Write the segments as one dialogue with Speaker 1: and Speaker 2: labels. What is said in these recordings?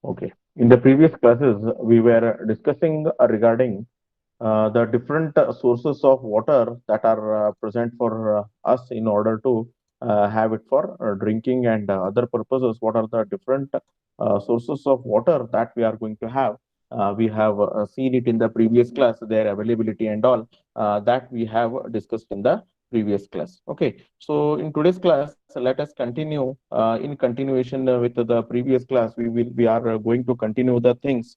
Speaker 1: Okay. In the previous classes, we were discussing regarding the different sources of water that are present for us in order to have it for drinking and other purposes. What are the different sources of water that we are going to have? We have seen it in the previous class, their availability and all that we have discussed in the previous class. Okay, so in today's class, let us continue in continuation with the previous class. We are going to continue the things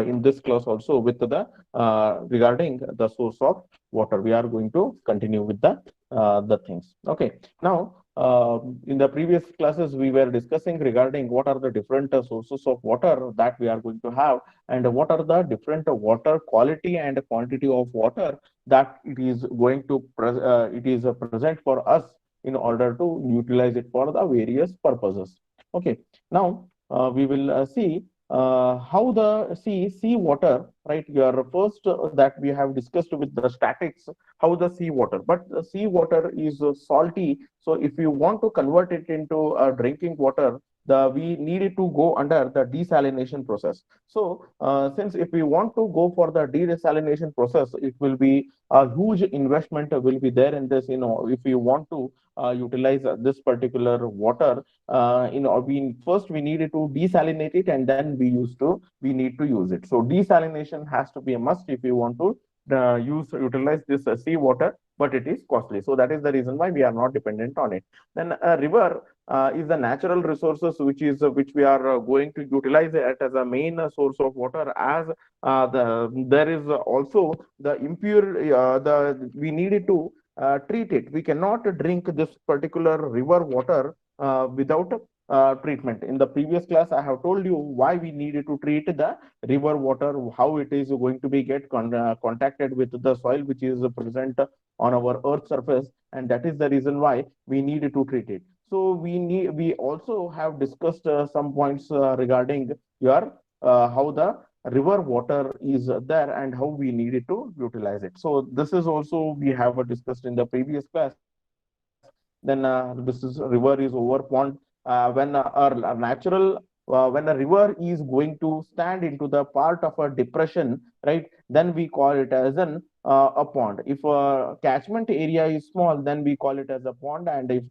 Speaker 1: in this class also with the regarding the source of water. We are going to continue with the things. Okay. Now, in the previous classes, we were discussing regarding what are the different sources of water that we are going to have, and what are the different water quality and quantity of water that it is going to it is present for us in order to utilize it for the various purposes. Okay. Now, we will see how the sea water, right? Your first that we have discussed with the statics, how the sea water, but the sea water is salty. So if you want to convert it into drinking water, we needed to go under the desalination process. So since if we want to go for the desalination process, it will be a huge investment will be there in this. If you want to utilize this particular water, we first we needed to desalinate it, and then we need to use it. So desalination has to be a must if you want to utilize this sea water, but it is costly. So that is the reason why we are not dependent on it. Then a river is the natural resources which we are going to utilize it as a main source of water. As there is also the impure the we needed to treat it. We cannot drink this particular river water without treatment. In the previous class, I have told you why we needed to treat the river water, how it is going to be contacted with the soil which is present on our earth surface, and that is the reason why we needed to treat it. So we also have discussed some points regarding your how the river water is there and how we needed to utilize it. So this is also we have discussed in the previous class. Then this is river is over pond. When a natural when a river is going to stand into the part of a depression, right? Then we call it as a pond. If a catchment area is small, then we call it as a pond, and if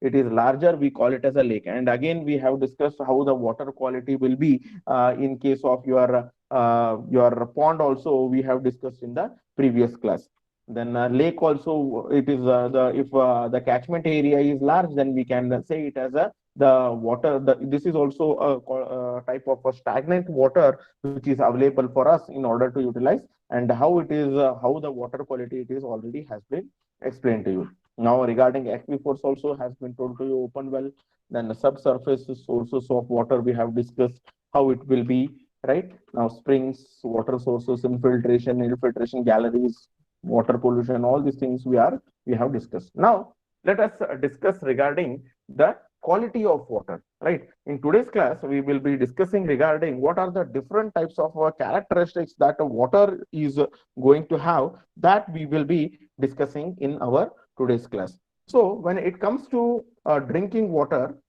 Speaker 1: it is larger, we call it as a lake. And again, we have discussed how the water quality will be in case of your pond. Also, we have discussed in the previous class. Then lake also, it is the if the catchment area is large, then we can say it as a the water. This is also a type of a stagnant water which is available for us in order to utilize, and how it is how the water quality it is already has been explained to you. Now regarding aquifers also has been told to you open well. Then the subsurface sources of water we have discussed how it will be, right? Now springs, water sources, infiltration galleries, water pollution, all these things we have discussed. Now let us discuss regarding the quality of water, right? In today's class we will be discussing regarding what are the different types of characteristics that water is going to have, that we will be discussing in our today's class. So when it comes to drinking water,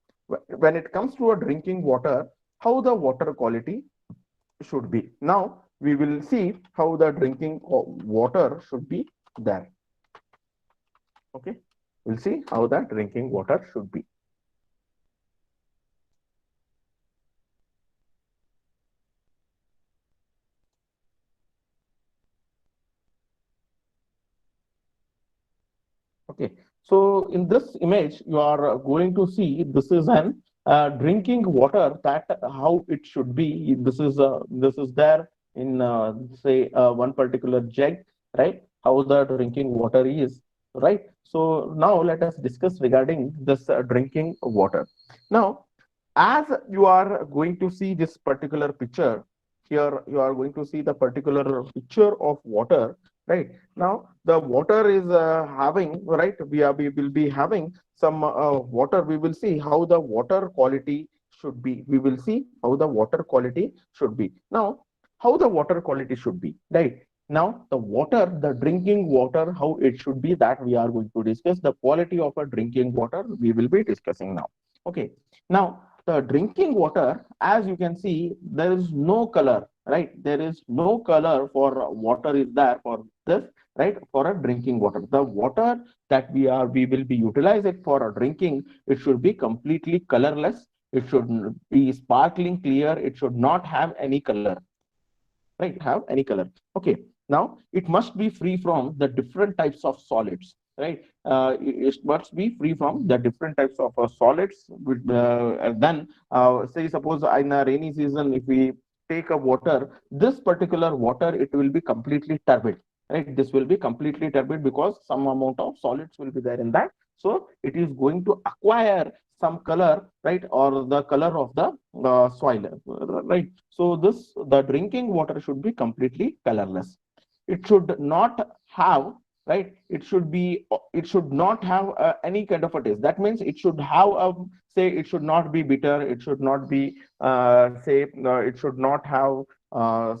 Speaker 1: when it comes to a drinking water, how the water quality should be. Now we will see how the drinking water should be there. Okay, we'll see how the drinking water should be. Okay, so in this image, you are going to see this is an drinking water, that how it should be. This is there in say one particular jug, right? How the drinking water is, right? So now let us discuss regarding this drinking water. Now, as you are going to see this particular picture here, you are going to see the particular picture of water, right? Now the water is having, right, we will be having some water. We will see how the water quality should be. We will see how the water quality should be. Now how the water quality should be, right? Now the water, the drinking water, how it should be, that we are going to discuss. The quality of a drinking water we will be discussing now. Okay, now the drinking water, as you can see, there is no color, right? There is no color for water is there for this, right? For a drinking water. The water that we will be utilizing for a drinking, it should be completely colorless. It should be sparkling clear. It should not have any color, right? Have any color. Okay. Now it must be free from the different types of solids, right? It must be free from the different types of solids. Then, say, suppose in a rainy season, if we take a water, this particular water, it will be completely turbid, right? This will be completely turbid because some amount of solids will be there in that. So it is going to acquire some color, right? Or the color of the soil, right? So the drinking water should be completely colorless. It should not have, right? It should not have any kind of a taste. That means it should have a, say, it should not be bitter. It should not be it should not have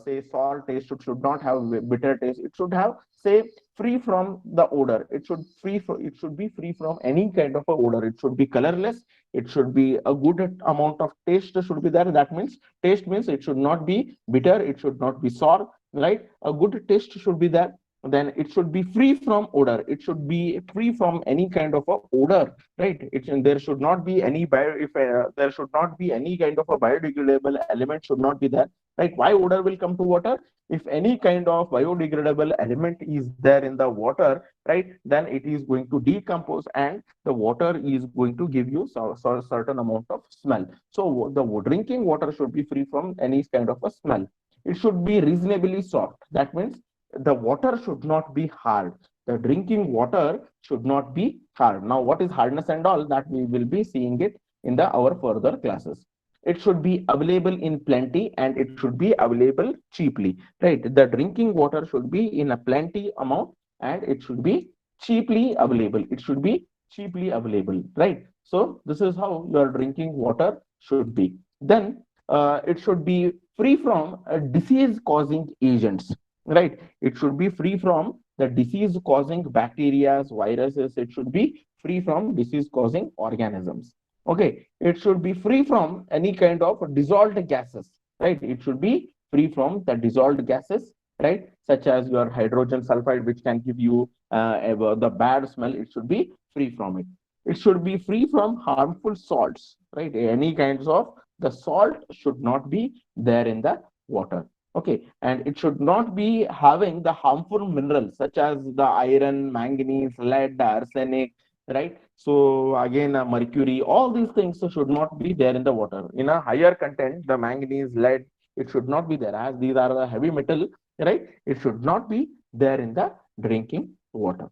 Speaker 1: say salt taste. It should not have bitter taste. It should have, say, free from the odor. It should be free from any kind of a odor. It should be colorless. It should be a good amount of taste should be there. That means taste means it should not be bitter. It should not be sour, right? A good taste should be there. Then it should be free from odor. It should be free from any kind of a odor, right? There should not be any there should not be any kind of a biodegradable element should not be there, right? Why odor will come to water? If any kind of biodegradable element is there in the water, right, then it is going to decompose and the water is going to give you certain amount of smell. So the drinking water should be free from any kind of a smell. It should be reasonably soft. That means the water should not be hard. The drinking water should not be hard. Now, what is hardness and all that we will be seeing it in the our further classes. It should be available in plenty and it should be available cheaply, right? The drinking water should be in a plenty amount and it should be cheaply available. It should be cheaply available, right? So this is how your drinking water should be. Then it should be free from disease causing agents, right? It should be free from the disease causing bacteria, viruses. It should be free from disease causing organisms. Okay, it should be free from any kind of dissolved gases, right? It should be free from the dissolved gases, right? Such as your hydrogen sulfide, which can give you the bad smell. It should be free from it. It should be free from harmful salts, right? Any kinds of the salt should not be there in the water. Okay, and it should not be having the harmful minerals such as the iron, manganese, lead, arsenic, right? So again, mercury, all these things should not be there in the water. In a higher content, the manganese, lead, it should not be there as these are the heavy metal, right? It should not be there in the drinking water,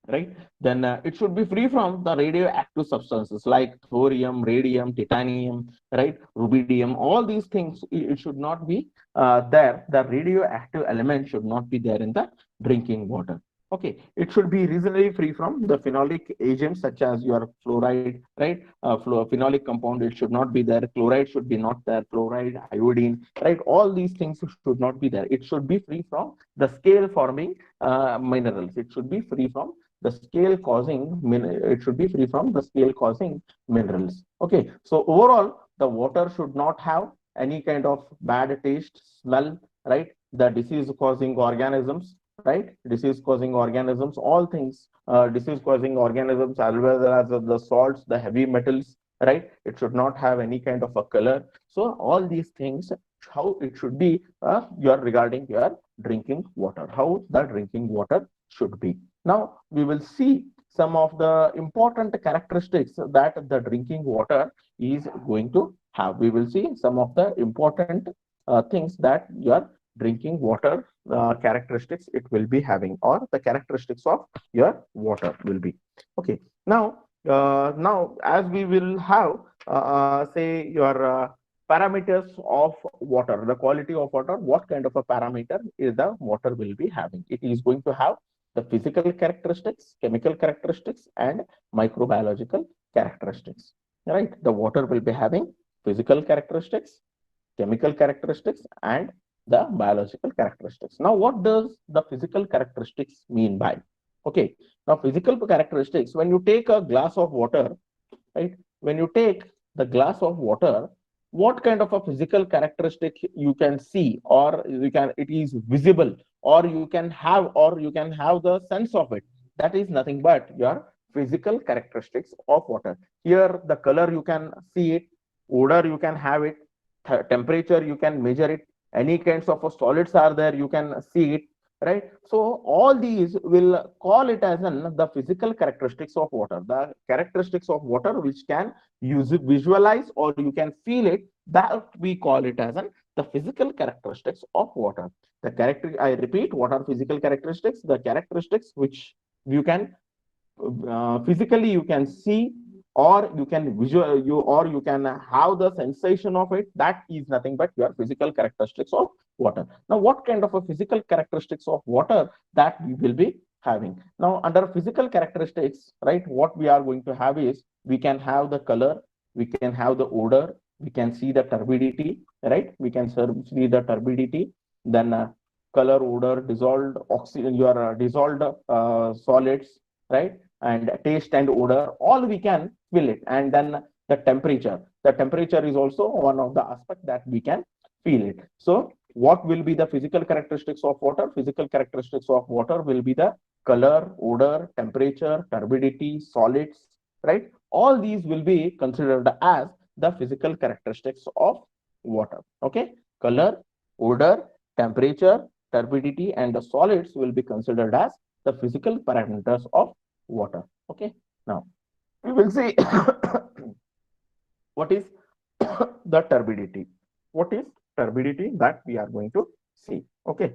Speaker 1: right? Then it should be free from the radioactive substances like thorium, radium, titanium, right? Rubidium, all these things, it should not be there. The radioactive element should not be there in the drinking water. Okay, it should be reasonably free from the phenolic agents such as your fluoride, right? Phenolic compound, it should not be there. Chloride should be not there. Fluoride, iodine, right? All these things should not be there. It should be free from the scale forming minerals. It should be free from the scale causing, it should be free from the scale causing minerals. Okay, so overall, the water should not have any kind of bad taste, smell, right? The disease causing organisms, right? Disease causing organisms, all things, disease causing organisms, as well as the salts, the heavy metals, right? It should not have any kind of a color. So all these things, how it should be, you are regarding your drinking water, how the drinking water should be. Now we will see some of the important characteristics that the drinking water is going to have. We will see some of the important things that your drinking water characteristics it will be having, or the characteristics of your water will be. Okay. Now as we will have say your parameters of water, the quality of water, what kind of a parameter is the water will be having? It is going to have the physical characteristics, chemical characteristics, and microbiological characteristics. Right? The water will be having physical characteristics, chemical characteristics, and the biological characteristics. Now, what does the physical characteristics mean by? Okay. Now, physical characteristics, when you take a glass of water, right? When you take the glass of water, what kind of a physical characteristic you can see, or it is visible, or you can have the sense of it. That is nothing but your physical characteristics of water. Here, the color you can see it, odor you can have it, temperature you can measure it, any kinds of solids are there, you can see it, right? So all these will call it as the physical characteristics of water, the characteristics of water which can use it, visualize, or you can feel it, that we call it as the physical characteristics of water. The character, I repeat, what are physical characteristics? The characteristics which you can physically you can see, or you can you can have the sensation of it. That is nothing but your physical characteristics of water. Now, what kind of a physical characteristics of water that we will be having? Now, under physical characteristics, right, what we are going to have is, we can have the color, we can have the odor, we can see the turbidity, right? We can see the turbidity, then color, odor, dissolved oxygen, your dissolved solids, right? And taste and odor, all we can feel it. And then the temperature is also one of the aspects that we can feel it. So what will be the physical characteristics of water? Physical characteristics of water will be the color, odor, temperature, turbidity, solids, right? All these will be considered as the physical characteristics of water. Okay, color, odor, temperature, turbidity, and the solids will be considered as the physical parameters of water. Okay, now we will see what is the turbidity. What is turbidity, that we are going to see. Okay,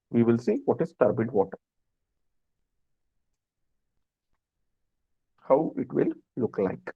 Speaker 1: we will see what is turbid water, how it will look like.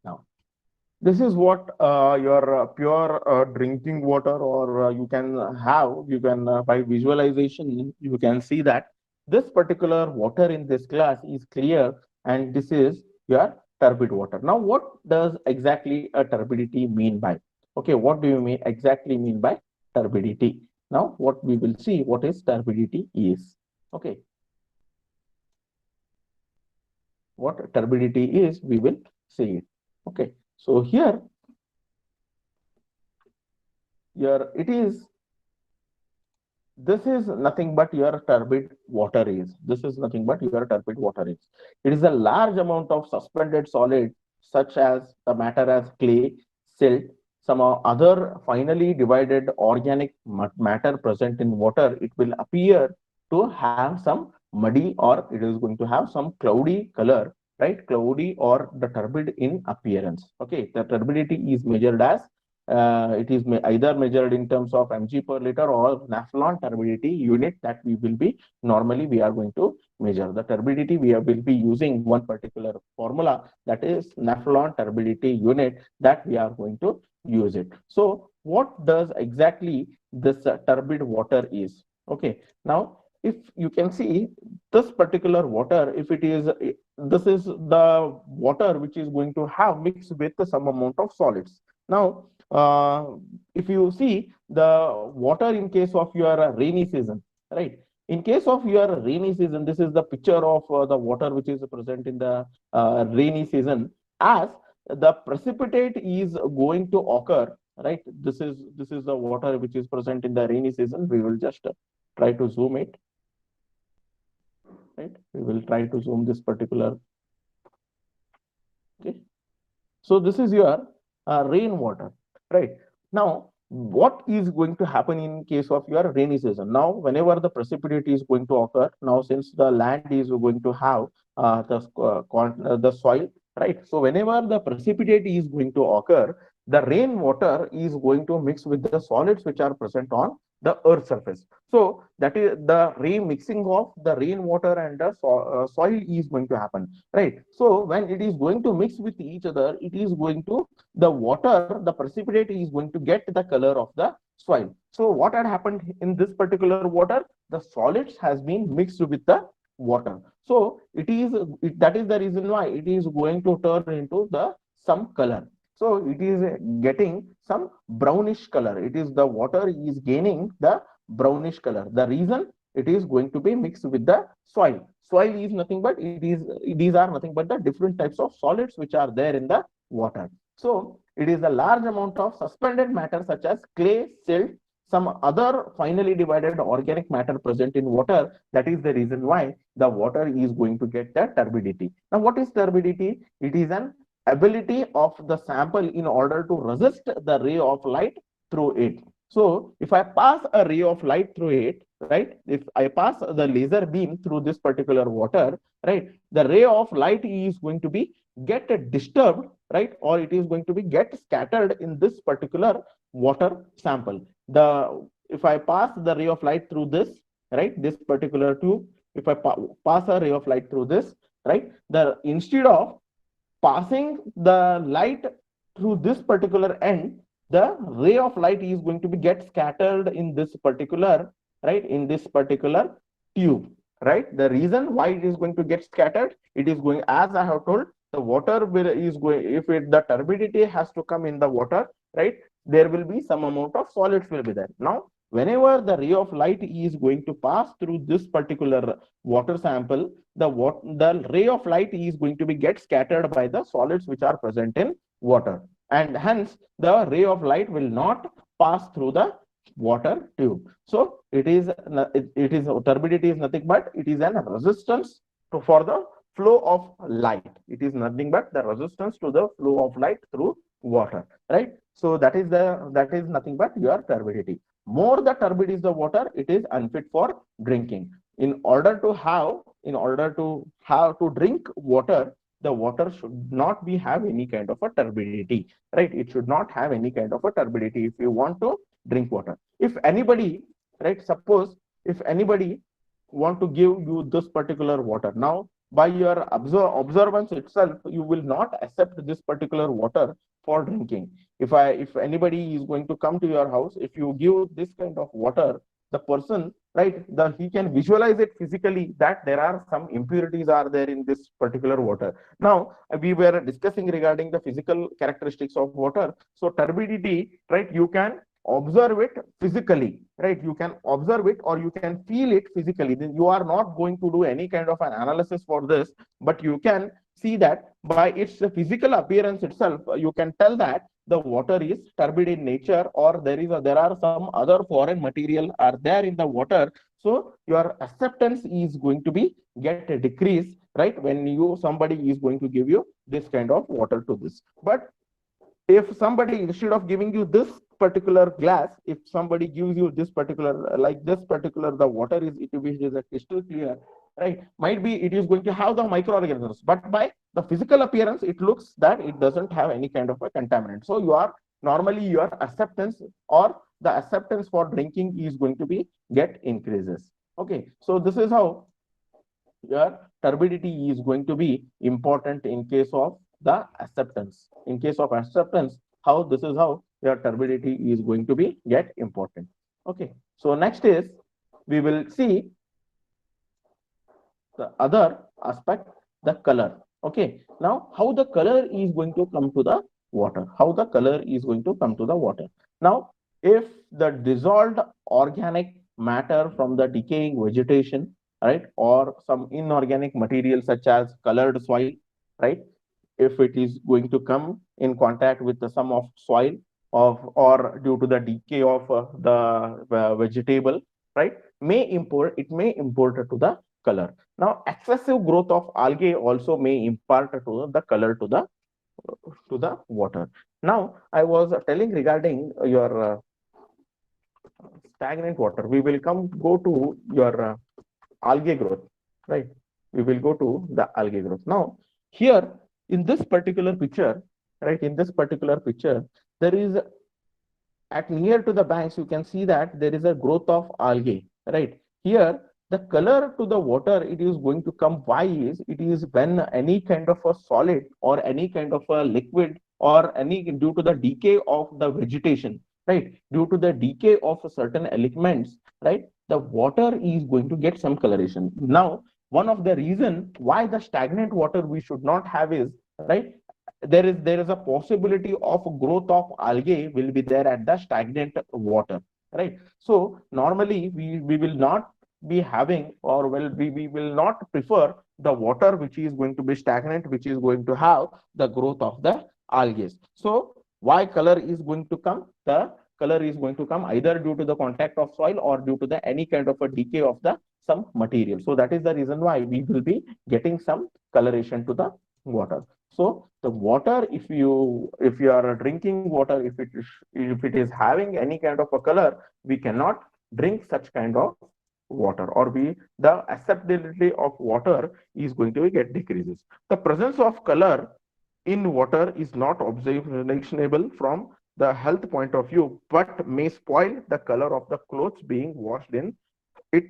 Speaker 1: Now, this is what your pure drinking water, or you can by visualization you can see that this particular water in this glass is clear, and this is your turbid water. Now, what does exactly a turbidity mean by? Okay, what do you mean exactly mean by turbidity? Now, what we will see, what is turbidity is. Okay, what turbidity is, we will see it. Okay, so here it is, this is nothing but your turbid water is. This is nothing but your turbid water is. It is a large amount of suspended solid, such as the matter as clay, silt, some other finely divided organic matter present in water. It will appear to have some muddy, or it is going to have some cloudy color, right? Cloudy or the turbid in appearance. Okay, the turbidity is measured as it is either measured in terms of mg per liter or Naflon turbidity unit, that we will be normally we are going to measure the turbidity. We will be using one particular formula, that is Naflon turbidity unit, that we are going to use it. So what does exactly this turbid water is? Okay, now if you can see this particular water, if it is this is the water which is going to have mixed with some amount of solids. Now, if you see the water in case of your rainy season, right? In case of your rainy season, this is the picture of the water which is present in the rainy season. As the precipitate is going to occur, right? This is the water which is present in the rainy season. We will just try to zoom it, right? We will try to zoom this particular. Okay, so this is your rainwater, right? Now, what is going to happen in case of your rainy season? Now, whenever the precipitate is going to occur, now since the land is going to have the soil, right? So whenever the precipitate is going to occur, the rainwater is going to mix with the solids which are present on the earth surface. So that is the remixing of the rainwater and the soil is going to happen, right? So when it is going to mix with each other, it is going to, the water, the precipitate is going to get the color of the soil. So what had happened in this particular water, the solids has been mixed with the water. So that is the reason why it is going to turn into the some color. So it is getting some brownish color. It is the water is gaining the brownish color. The reason, it is going to be mixed with the soil. Soil is nothing but, these are nothing but the different types of solids which are there in the water. So it is a large amount of suspended matter such as clay, silt, some other finely divided organic matter present in water. That is the reason why the water is going to get the turbidity. Now, what is turbidity? It is an ability of the sample in order to resist the ray of light through it. So if I pass a ray of light through it, right, if I pass the laser beam through this particular water, right, the ray of light is going to be get disturbed, right, or it is going to be get scattered in this particular water sample. The if I pass the ray of light through this, right, this particular tube, if I pass a ray of light through this, right, the instead of passing the light through this particular end, the ray of light is going to be get scattered in this particular, right, in this particular tube, right. The reason why it is going to get scattered, it is going, as I have told, the water will is going, if it, the turbidity has to come in the water, right, there will be some amount of solids will be there. Now whenever the ray of light is going to pass through this particular water sample, the ray of light is going to be get scattered by the solids which are present in water, and hence the ray of light will not pass through the water tube. So it is turbidity is nothing but it is an resistance for the flow of light. It is nothing but the resistance to the flow of light through water, right? So that is nothing but your turbidity. More the turbid is the water, it is unfit for drinking. In order to have to drink water, the water should not be have any kind of a turbidity, right? It should not have any kind of a turbidity if you want to drink water. If anybody, right, suppose if anybody want to give you this particular water, now by your observance itself, you will not accept this particular water for drinking. If anybody is going to come to your house, if you give this kind of water, the person, right, he can visualize it physically that there are some impurities are there in this particular water. Now we were discussing regarding the physical characteristics of water. So turbidity, right, you can observe it physically, right, you can observe it or you can feel it physically. Then you are not going to do any kind of an analysis for this, but you can see that by its physical appearance itself, you can tell that the water is turbid in nature, or there are some other foreign material are there in the water. So your acceptance is going to be get a decrease, right, when you somebody is going to give you this kind of water to this. But if somebody, instead of giving you this particular glass, if somebody gives you this particular, like this particular, the water is, it is a crystal clear, right, might be it is going to have the microorganisms, but by the physical appearance it looks that it doesn't have any kind of a contaminant. So you are normally your acceptance or the acceptance for drinking is going to be get increases. Okay, so this is how your turbidity is going to be important in case of the acceptance. In case of acceptance, how this is how your turbidity is going to be get important. Okay, so next is we will see the other aspect, the color. Okay, now how the color is going to come to the water, how the color is going to come to the water. Now if the dissolved organic matter from the decaying vegetation, right, or some inorganic material such as colored soil, right, if it is going to come in contact with the some of soil of or due to the decay of the vegetable, right, it may import to the color. Now excessive growth of algae also may impart to the color to the water. Now I was telling regarding your stagnant water, we will go to your algae growth, right, we will go to the algae growth. Now here in this particular picture, right, in this particular picture, there is at near to the banks, you can see that there is a growth of algae, right? Here, the color to the water, it is going to come. Why is it is when any kind of a solid or any kind of a liquid or any due to the decay of the vegetation, right? Due to the decay of certain elements, right? The water is going to get some coloration. Now, one of the reason why the stagnant water we should not have is, right? There is a possibility of growth of algae will be there at the stagnant water, right? So normally we will not be having, or we will not prefer the water which is going to be stagnant, which is going to have the growth of the algae. So why color is going to come? The color is going to come either due to the contact of soil or due to the any kind of a decay of the some material. So that is the reason why we will be getting some coloration to the water. So the water, if you are drinking water, if it is having any kind of a color, we cannot drink such kind of water, or we the acceptability of water is going to get decreases. The presence of color in water is not observable from the health point of view, but may spoil the color of the clothes being washed it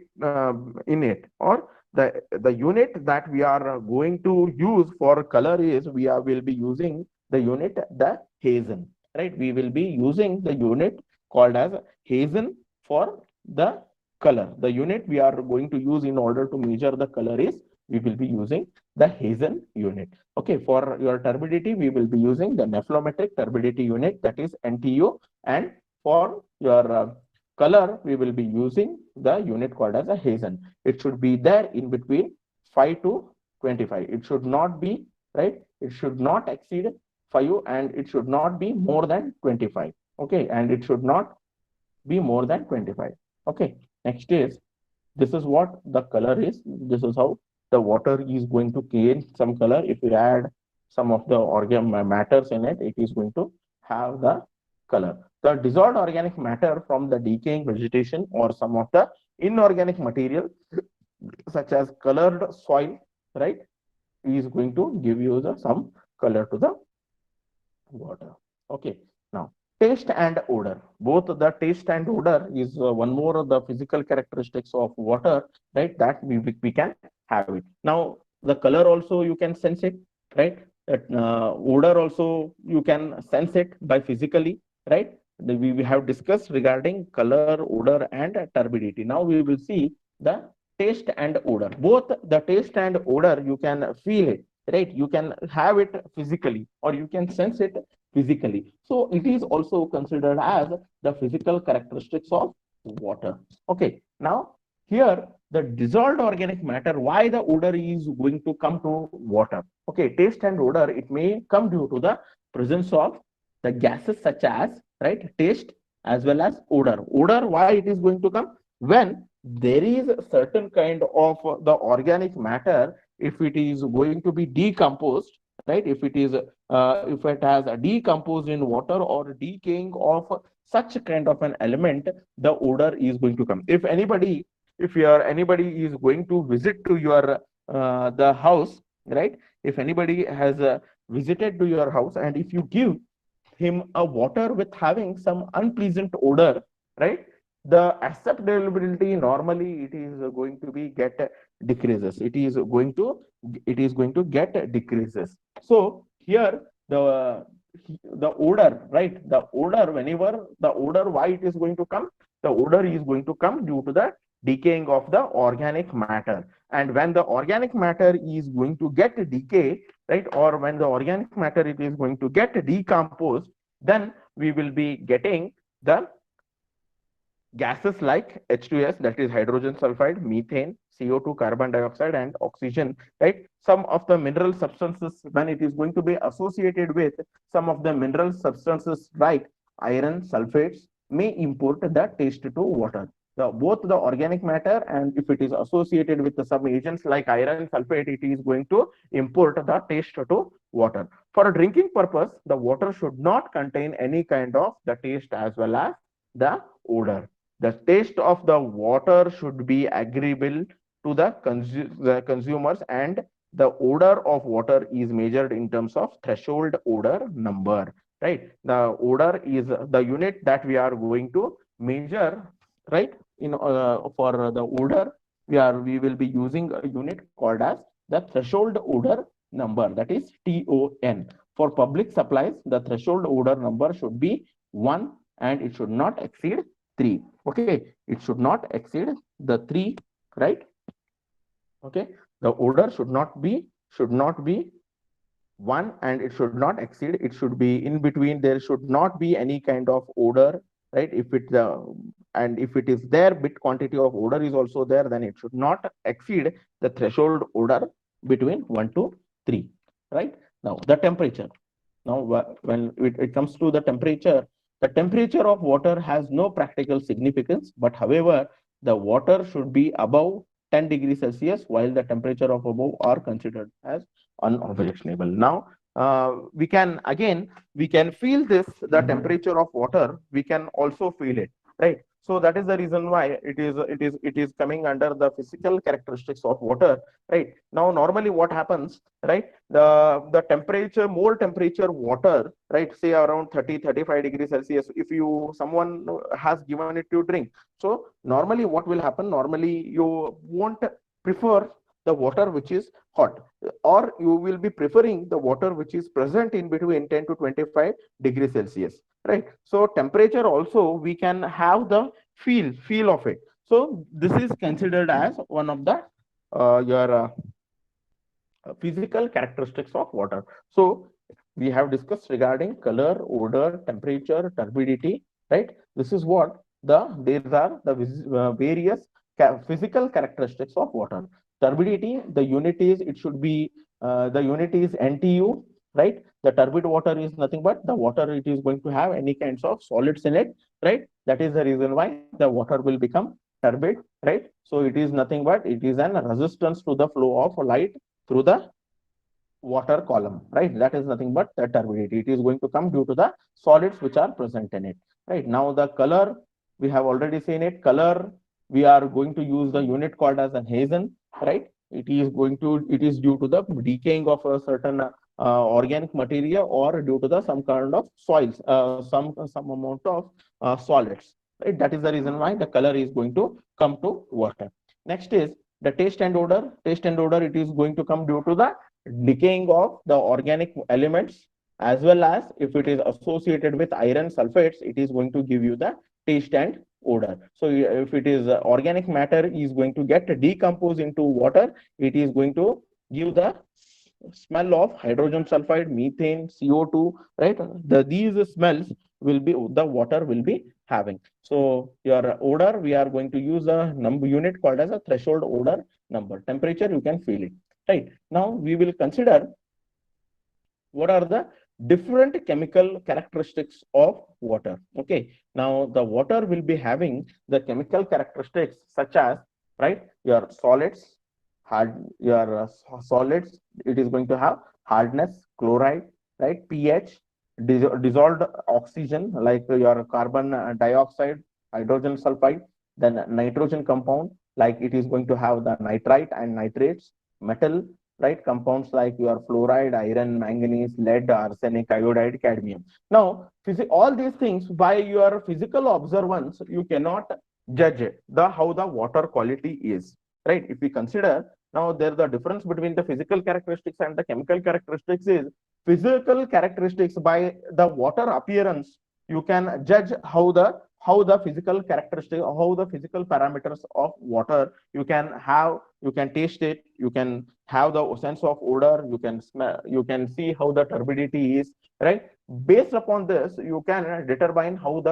Speaker 1: in it, or the unit that we are going to use for color is will be using the unit the Hazen, right? We will be using the unit called as Hazen for the color. The unit we are going to use in order to measure the color is we will be using the Hazen unit. Okay, for your turbidity we will be using the nephelometric turbidity unit, that is NTU, and for your color we will be using the unit called as a Hazen. It should be there in between 5 to 25. It should not be, right? It should not exceed 5 and it should not be more than 25. Okay, and it should not be more than 25. Okay, next is, this is what the color is. This is how the water is going to gain some color. If you add some of the organic matters in it, it is going to have the color. The dissolved organic matter from the decaying vegetation or some of the inorganic material such as colored soil, right, is going to give you some color to the water. Okay, now taste and odor. Both the taste and odor is one more of the physical characteristics of water, right? That we can have it. Now the color also you can sense it, right? That odor also you can sense it by physically, right? We have discussed regarding color, odor, and turbidity. Now we will see the taste and odor. Both the taste and odor you can feel it, right? You can have it physically or you can sense it physically. So it is also considered as the physical characteristics of water. Okay, now here the dissolved organic matter, why the odor is going to come to water? Okay, taste and odor, it may come due to the presence of the gases such as, right, taste as well as odor. Odor, why it is going to come? When there is a certain kind of the organic matter, if it is going to be decomposed, right, if it has a decomposed in water or decaying of such kind of an element, the odor is going to come. If anybody is going to visit to your the house, right, if anybody has visited to your house and if you give him a water with having some unpleasant odor, right, the acceptability normally it is going to be get decreases. It is going to get decreases. So here the odor, right? The odor, whenever the odor, why it is going to come? The odor is going to come due to the decaying of the organic matter. And when the organic matter is going to get decay, right, or when the organic matter it is going to get decomposed, then we will be getting the gases like H2S, that is hydrogen sulfide, methane, CO2, carbon dioxide, and oxygen, right? Some of the mineral substances, when it is going to be associated with some of the mineral substances like iron, sulfates, may import the taste to water. Both the organic matter and if it is associated with some agents like iron, sulfate, it is going to import the taste to water. For a drinking purpose, the water should not contain any kind of the taste as well as the odor. The taste of the water should be agreeable to the consumers, and the odor of water is measured in terms of threshold odor number, right? The odor is the unit that we are going to measure, right? For the odor, we will be using a unit called as the threshold odor number, that is TON. For public supplies, the threshold odor number should be 1 and it should not exceed 3. Okay, it should not exceed the 3, right? Okay, the odor should not be 1 and it should not exceed, it should be in between. There should not be any kind of odor, right? If it and if it is there, bit quantity of odor is also there, then it should not exceed the threshold odor between 1 to 3, right? Now the temperature. Now when it comes to the temperature of water has no practical significance, but however the water should be above 10 degrees Celsius, while the temperature of above are considered as unobjectionable. Now, we can feel this, the temperature of water, we can also feel it, right? So that is the reason why it is coming under the physical characteristics of water, right? Now, normally what happens, right? The temperature, more temperature water, right? Say around 30-35 degrees Celsius, if someone has given it to drink. So normally what will happen? Normally you won't prefer the water which is hot, or you will be preferring the water which is present in between 10 to 25 degrees Celsius, right? So temperature also we can have the feel of it. So this is considered as one of the your physical characteristics of water. So we have discussed regarding color, odor, temperature, turbidity, right? This is what these are the various physical characteristics of water. Turbidity, the unit is, it should be, the unit is NTU, right? The turbid water is nothing but the water, it is going to have any kinds of solids in it, right? That is the reason why the water will become turbid, right? So it is nothing but it is an resistance to the flow of light through the water column, right? That is nothing but the turbidity. It is going to come due to the solids which are present in it, right? Now the color, we have already seen it. Color, we are going to use the unit called as an Hazen, right? It is due to the decaying of a certain organic material, or due to the some kind of soils, some amount of solids, right? That is the reason why the color is going to come to water. Next is the taste and odor. Taste and odor, it is going to come due to the decaying of the organic elements, as well as if it is associated with iron sulfates, it is going to give you the taste and odor. So if it is organic matter is going to get decomposed into water, it is going to give the smell of hydrogen sulfide, methane, CO2, right? These smells will be, the water will be having. So your odor, we are going to use a number unit called as a threshold odor number. Temperature, you can feel it, right? Now we will consider what are the different chemical characteristics of water. Okay, now the water will be having the chemical characteristics such as, right, your solids, solids, it is going to have hardness, chloride, right, pH, dissolved oxygen like your carbon dioxide, hydrogen sulfide, then nitrogen compound, like it is going to have the nitrite and nitrates, metal, right, compounds like your fluoride, iron, manganese, lead, arsenic, iodide, cadmium. Now, all these things by your physical observance, you cannot judge it, how the water quality is, right? If we consider, now there the difference between the physical characteristics and the chemical characteristics is, physical characteristics, by the water appearance, you can judge how the physical characteristic, how the physical parameters of water, you can taste it, you can have the sense of odor, you can smell, you can see how the turbidity is, right? Based upon this, you can determine how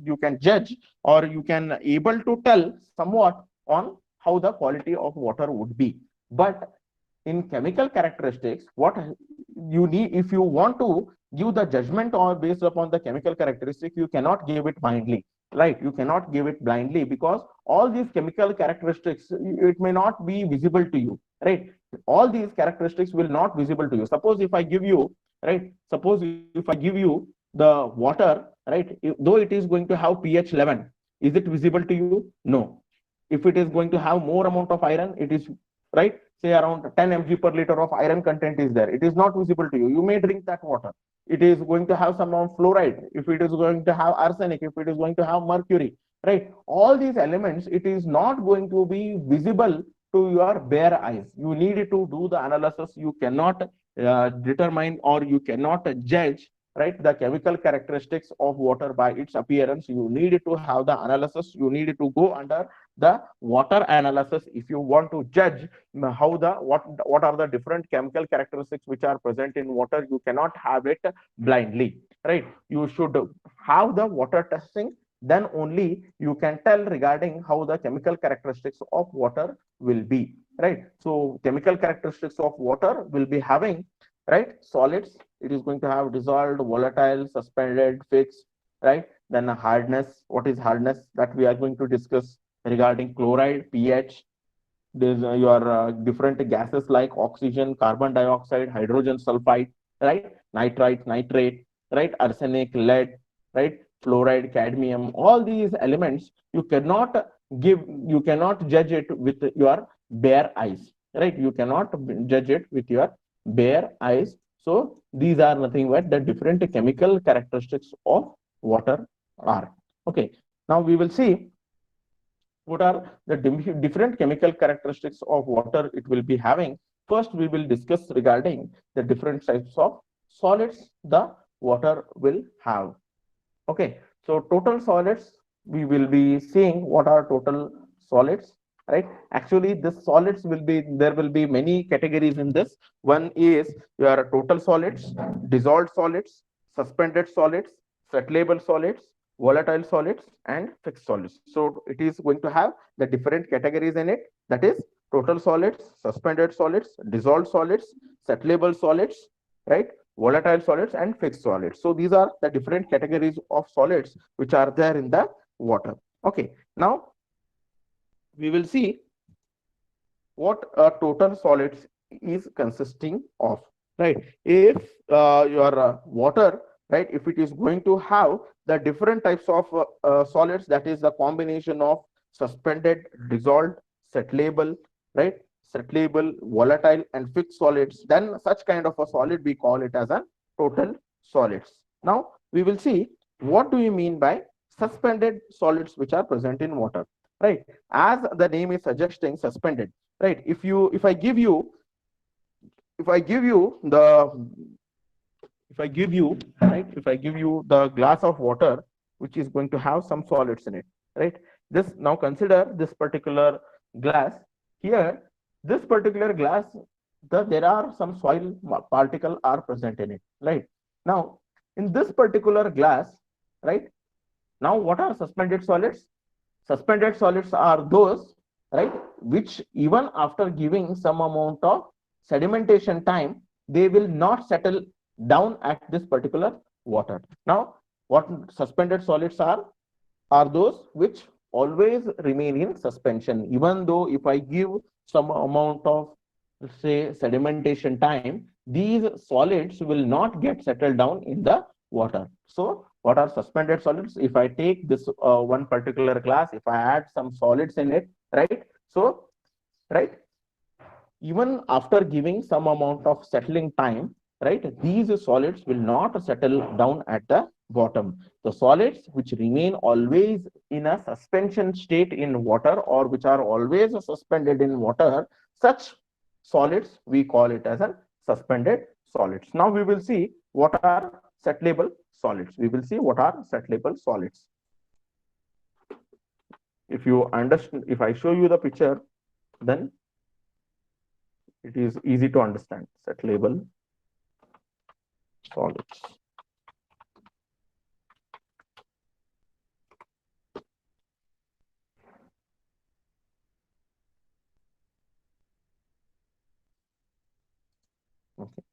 Speaker 1: you can judge, or you can able to tell somewhat on how the quality of water would be. But in chemical characteristics, what you need, if you want to give the judgment or based upon the chemical characteristics, you cannot give it blindly, right? You cannot give it blindly, because all these chemical characteristics, it may not be visible to you, right? All these characteristics will not visible to you. Suppose if I give you, right, suppose if I give you the water, right, though it is going to have pH 11, is it visible to you? No. If it is going to have more amount of iron, it is, right, say around 10 mg per liter of iron content is there, it is not visible to you, you may drink that water, it is going to have some of fluoride, if it is going to have arsenic, if it is going to have mercury, right? All these elements, it is not going to be visible to your bare eyes. You need to do the analysis. You cannot determine, or you cannot judge, right, the chemical characteristics of water by its appearance. You need to have the analysis. You need to go under the water analysis if you want to judge how the what are the different chemical characteristics which are present in water. You cannot have it blindly, right? You should have the water testing, then only you can tell regarding how the chemical characteristics of water will be, right? So chemical characteristics of water will be having, right, solids. It is going to have dissolved, volatile, suspended, fixed, right? Then hardness. What is hardness? That we are going to discuss regarding chloride, pH. There's your different gases like oxygen, carbon dioxide, hydrogen sulfide, right? Nitrite, nitrate, right? Arsenic, lead, right? Fluoride, cadmium. All these elements you cannot you cannot judge it with your bare eyes, right? You cannot judge it with your bare eyes. So these are nothing but the different chemical characteristics of water are. Okay. Now we will see what are the different chemical characteristics of water it will be having. First, we will discuss regarding the different types of solids the water will have. Okay, so total solids, we will be seeing what are total solids, right? Actually, this solids will be, there will be many categories in this. One is your total solids, dissolved solids, suspended solids, settlable solids, volatile solids, and fixed solids. So it is going to have the different categories in it. That is total solids, suspended solids, dissolved solids, settlable solids, right? Volatile solids and fixed solids. So these are the different categories of solids which are there in the water. Okay, now we will see what a total solids is consisting of, right? If your water, right, if it is going to have the different types of solids, that is the combination of suspended, dissolved, settlable, right, settlable, volatile, and fixed solids, then such kind of a solid we call it as a total solids. Now we will see what do you mean by suspended solids which are present in water, right? As the name is suggesting, suspended, right? If I give you, if I give you the if I give you, right, if I give you the glass of water which is going to have some solids in it, right? This, now consider this particular glass here. This particular glass, there are some soil particle are present in it, right? Now in this particular glass, right, now what are suspended solids? Suspended solids are those, right, which even after giving some amount of sedimentation time, they will not settle down at this particular water. Now, what suspended solids are those which always remain in suspension, even though if I give some amount of, say, sedimentation time, these solids will not get settled down in the water. So what are suspended solids? If I take this one particular glass, if I add some solids in it, right? So, right, even after giving some amount of settling time, right, these solids will not settle down at the bottom. The solids which remain always in a suspension state in water, or which are always suspended in water, such solids we call it as a suspended solids. Now we will see what are settlable solids. We will see what are settlable solids. If you understand, if I show you the picture, then it is easy to understand. Settlable solids. Okay.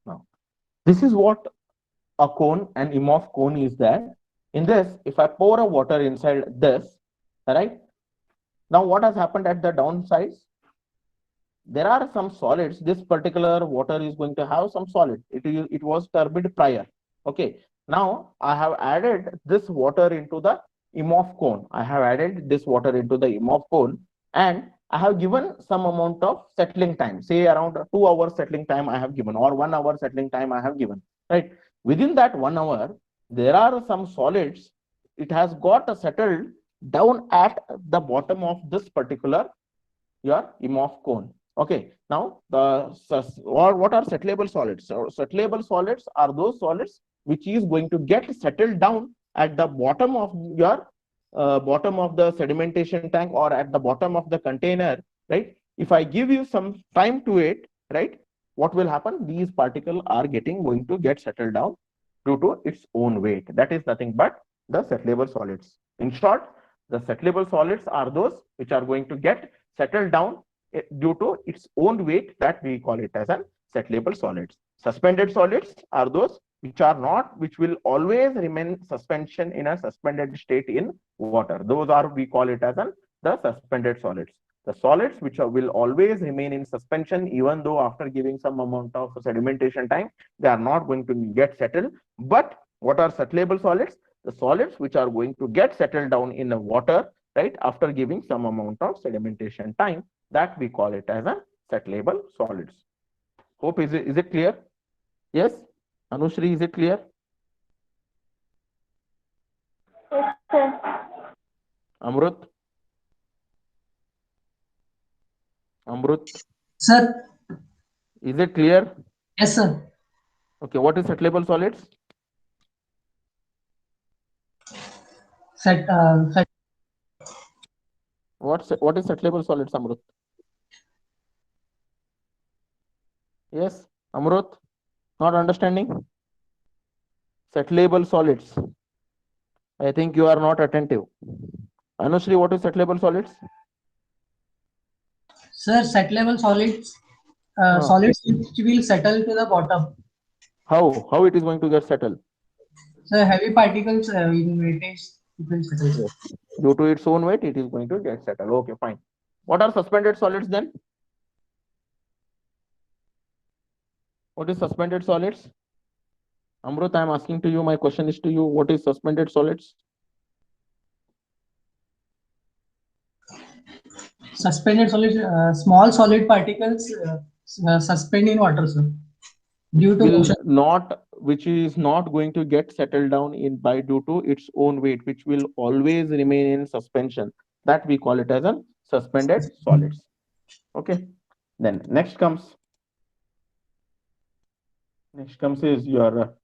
Speaker 1: Now, this is what a cone, an Imhoff cone is there. In this, if I pour a water inside this, right? Now what has happened at the downsides? There are some solids. This particular water is going to have some solid. It was turbid prior. Okay. Now I have added this water into the Imhoff cone. I have added this water into the Imhoff cone, and I have given some amount of settling time, say around 2 hours settling time I have given, or 1 hour settling time I have given, right? Within that 1 hour, there are some solids. It has got settled down at the bottom of this particular your Imhoff cone. Okay, now what are settlable solids? So settlable solids are those solids which is going to get settled down at the bottom of your bottom of the sedimentation tank or at the bottom of the container, right? If I give you some time to it, right, what will happen? These particles are going to get settled down due to its own weight. That is nothing but the settlable solids. In short, the settlable solids are those which are going to get settled down due to its own weight, that we call it as a settlable solids. Suspended solids are those which are not, which will always remain suspension in a suspended state in water. Those are, we call it as the suspended solids. The solids which will always remain in suspension, even though after giving some amount of sedimentation time, they are not going to get settled. But what are settlable solids? The solids which are going to get settled down in the water, right, after giving some amount of sedimentation time, that we call it as a settlable solids. Hope is it clear? Yes, Anushri, is it clear?
Speaker 2: Yes, sir.
Speaker 1: Amrut? Amrut?
Speaker 3: Sir.
Speaker 1: Is it clear?
Speaker 3: Yes, sir.
Speaker 1: Okay, what is settlable solids? What is settlable solids, Amrut? Yes, Amrut, not understanding? Settlable solids. I think you are not attentive. Anushri, what is settlable solids?
Speaker 3: Sir, settlable solids, solids which will settle to the bottom.
Speaker 1: How it is going to get settled?
Speaker 3: Sir, heavy particles in weightage, it will settle.
Speaker 1: Due to its own weight, it is going to get settled. Okay, fine. What are suspended solids then? What is suspended solids? Amrut, I am asking to you, my question is to you, what is suspended solids?
Speaker 3: Suspended solids, small solid particles suspend in water, sir. Due to motion.
Speaker 1: Which is not going to get settled down in by due to its own weight, which will always remain in suspension. That we call it as a suspended solids. Okay. Then next comes is your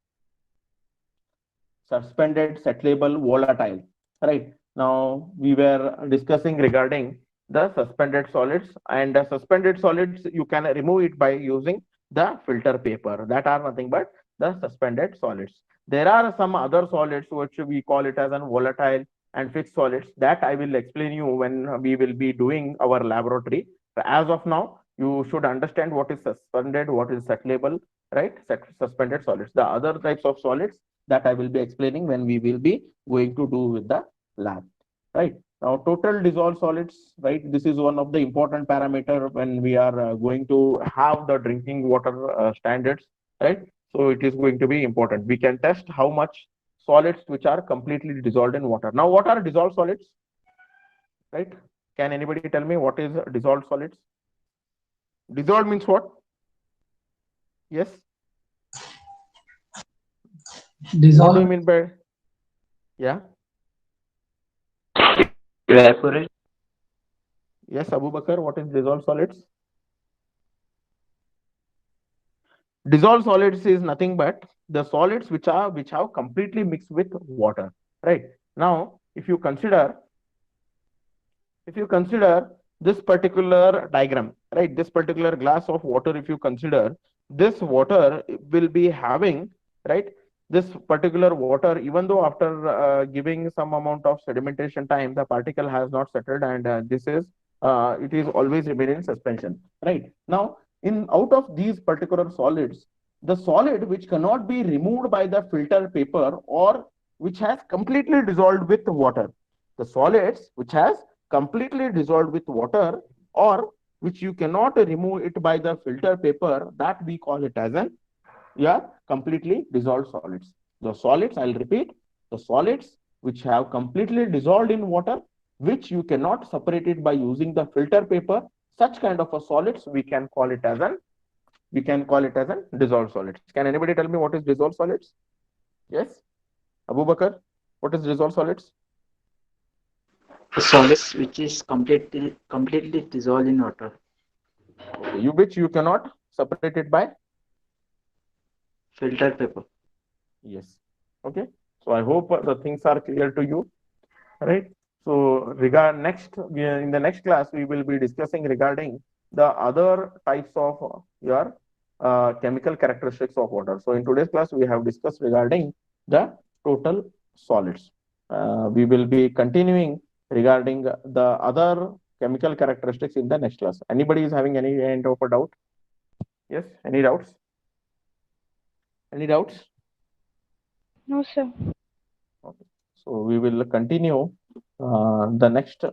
Speaker 1: suspended settlable volatile. Right. Now we were discussing regarding the suspended solids, and the suspended solids you can remove it by using the filter paper. That are nothing but the suspended solids. There are some other solids which we call it as an volatile and fixed solids, that I will explain you when we will be doing our laboratory. As of now, you should understand what is suspended, what is settlable, right? Suspended solids. The other types of solids that I will be explaining when we will be going to do with the lab, right? Now, total dissolved solids, right? This is one of the important parameter when we are going to have the drinking water standards, right? So it is going to be important. We can test how much solids which are completely dissolved in water. Now, what are dissolved solids, right? Can anybody tell me what is dissolved solids? Dissolved means what? Yes.
Speaker 3: Dissolved.
Speaker 1: What do you mean by? Yeah.
Speaker 4: Evaporate.
Speaker 1: Yes, Abu Bakar, what is dissolved solids? Dissolved solids is nothing but the solids which have completely mixed with water, right? Now, if you consider this particular diagram, right, this particular glass of water, if you consider, this water will be having, right, this particular water, even though after giving some amount of sedimentation time, the particle has not settled, and it is always remaining in suspension, right? Now, out of these particular solids, the solid which cannot be removed by the filter paper, or which has completely dissolved with water. The solids which has completely dissolved with water, or which you cannot remove it by the filter paper, that we call it as an completely dissolved solids. The solids, I'll repeat, the solids which have completely dissolved in water, which you cannot separate it by using the filter paper, such kind of a solids we can call it as an dissolved solids. Can anybody tell me what is dissolved solids? Yes, Abu Bakar, what is dissolved solids?
Speaker 4: The solids which is completely dissolved in water.
Speaker 1: Okay, which you cannot separate it by
Speaker 4: Filter paper.
Speaker 1: yes. Okay, so I hope the things are clear to you, right? So in the next class we will be discussing regarding the other types of your chemical characteristics of water. So in today's class we have discussed regarding the total solids. We will be continuing regarding the other chemical characteristics in the next class. Anybody is having any kind of a doubt? Yes, any doubts? Any doubts?
Speaker 2: No, sir.
Speaker 1: Okay. So we will continue the next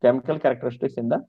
Speaker 1: chemical characteristics in the